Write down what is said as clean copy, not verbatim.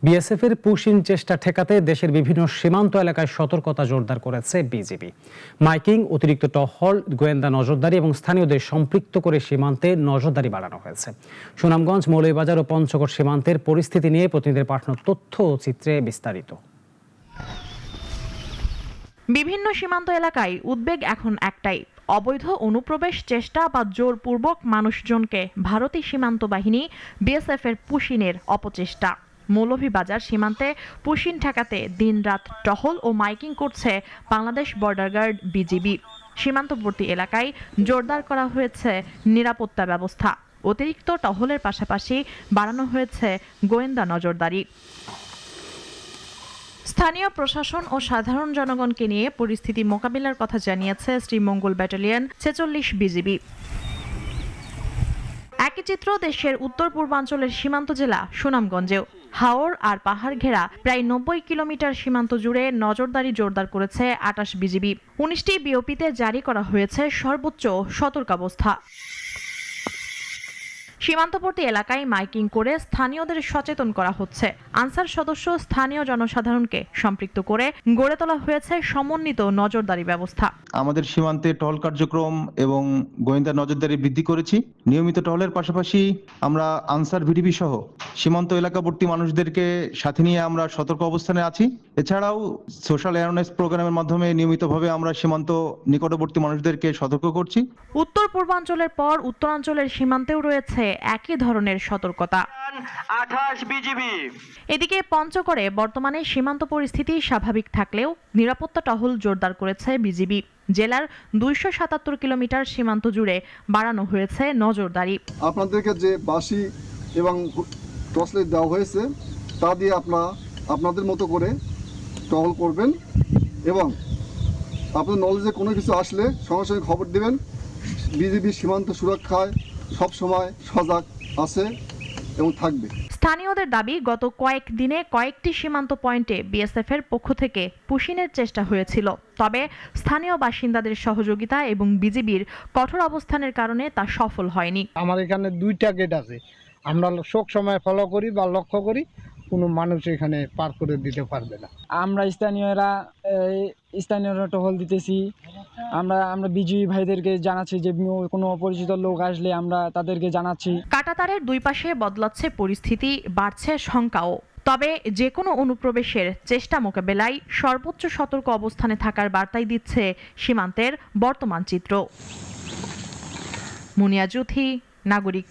বিএসএফের পুশিং চেষ্টা ঠেকাতে দেশের বিভিন্ন সীমান্ত এলাকায় সতর্কতা জোরদার করেছে বিজিবি। মাইকিং, অতিরিক্ত টহল, গোয়েন্দা নজরদারি এবং স্থানীয়দের সম্পৃক্ত করে সীমান্তে নজরদারি বাড়ানো হয়েছে। সুনামগঞ্জ, মৌলভীবাজার ও পঞ্চগড় সীমান্তের পরিস্থিতি নিয়ে প্রতিনিধিদের পাঠানো তথ্য ও চিত্রে বিস্তারিত। বিভিন্ন সীমান্ত এলাকায় উদ্বেগ এখন একটাই, অবৈধ অনুপ্রবেশ চেষ্টা বা জোরপূর্বক মানুষজনকে ভারতীয় সীমান্ত বাহিনী বিএসএফ এর পুশিনের অপচেষ্টা। মৌলভীবাজার সীমান্তে পুশিন ঠেকাতে দিনরাত টহল ও মাইকিং করছে বাংলাদেশ বর্ডার গার্ড বিজিবি। সীমান্তবর্তী এলাকায় জোরদার করা হয়েছে নিরাপত্তা ব্যবস্থা। অতিরিক্ত টহলের পাশাপাশি বাড়ানো হয়েছে গোয়েন্দা নজরদারি। স্থানীয় প্রশাসন ও সাধারণ জনগণকে নিয়ে পরিস্থিতি মোকাবিলার কথা জানিয়েছে শ্রীমঙ্গল ব্যাটালিয়ন ৪৬ বিজিবি। একই চিত্র দেশের উত্তর পূর্বাঞ্চলের সীমান্ত জেলা সুনামগঞ্জেও। হাওর আর পাহাড় ঘেরা প্রায় ৯০ কিলোমিটার সীমান্ত জুড়ে নজরদারি জোরদার করেছে ২৮ বিজিবি। ১৯টি বিওপিতে জারি করা হয়েছে সর্বোচ্চ সতর্কাবস্থা। সীমান্তবর্তী এলাকায় মাইকিং করে স্থানীয়দের সচেতন করা হচ্ছে। আনসার সদস্য স্থানীয় জনসাধারণকে সম্পৃক্ত করে গড়ে তোলা হয়েছে সমন্বিত নজরদারি ব্যবস্থা। আমাদের সীমান্তে টহল কার্যক্রম এবং গোয়েন্দা নজরদারি বৃদ্ধি করেছি। নিয়মিত টহলের পাশাপাশি আমরা আনসার ভিডিপি সহ সীমান্ত এলাকাবর্তী মানুষদেরকে সাথে নিয়ে আমরা সতর্ক অবস্থানে আছি। এছাড়াও সোশ্যাল অ্যাওয়ারনেস প্রোগ্রামের মাধ্যমে নিয়মিতভাবে আমরা সীমান্ত নিকটবর্তী মানুষদেরকে সতর্ক করছি। উত্তর পূর্বাঞ্চলের পর উত্তরাঞ্চলের সীমান্তেও রয়েছে একই ধরনের সতর্কতা। ২৮ বিজিবি। এদিকে পঞ্চগড়ে বর্তমানে সীমান্ত পরিস্থিতি স্বাভাবিক থাকলেও নিরাপত্তা টহল জোরদার করেছে বিজিবি। জেলার ২৭৭ কিলোমিটার সীমান্ত জুড়ে বাড়ানো হয়েছে নজরদারি। আপনাদেরকে যে বাঁশি এবং টর্চলাইট দেওয়া হয়েছে তা দিয়ে আপনাদের মতো করে টহল করবেন এবং আপনার নলেজে কোনো কিছু আসলে সঙ্গে সঙ্গে খবর দেবেন। বিজিবি সীমান্ত সুরক্ষায় সবসময় সজাগ আছে এবং থাকবে। স্থানীয়দের দাবি, গত কয়েকদিনে কয়েকটি সীমান্ত পয়েন্টে বিএসএফ এর পক্ষ থেকে পুশিনের চেষ্টা হয়েছিল, তবে স্থানীয় বাসিন্দাদের সহযোগিতা এবং বিজিবির কঠোর অবস্থানের কারণে তা সফল হয়নি। আমার এখানে 2টা গেট আছে, আমরা সব সময় ফলো করি বা লক্ষ্য করি, কোনো মানুষ এখানে পার করে দিতে পারবে না। আমরা স্থানীয়রা টহল দিতেছি। আমরা বিজিবি ভাইদেরকে জানাচ্ছি যে কোনো অপরিচিত লোক আসলে আমরা তাদেরকে জানাচ্ছি। কাঁটাতারের দুই পাশে বদলাচ্ছে পরিস্থিতি, বাড়ছে শঙ্কাও। তবে যে কোনো অনুপ্রবেশের চেষ্টা মোকাবেলায় সর্বোচ্চ সতর্ক অবস্থানে থাকার বার্তাই দিচ্ছে সীমান্তের বর্তমান চিত্র। মুনিয়া জুথি, নাগরিক।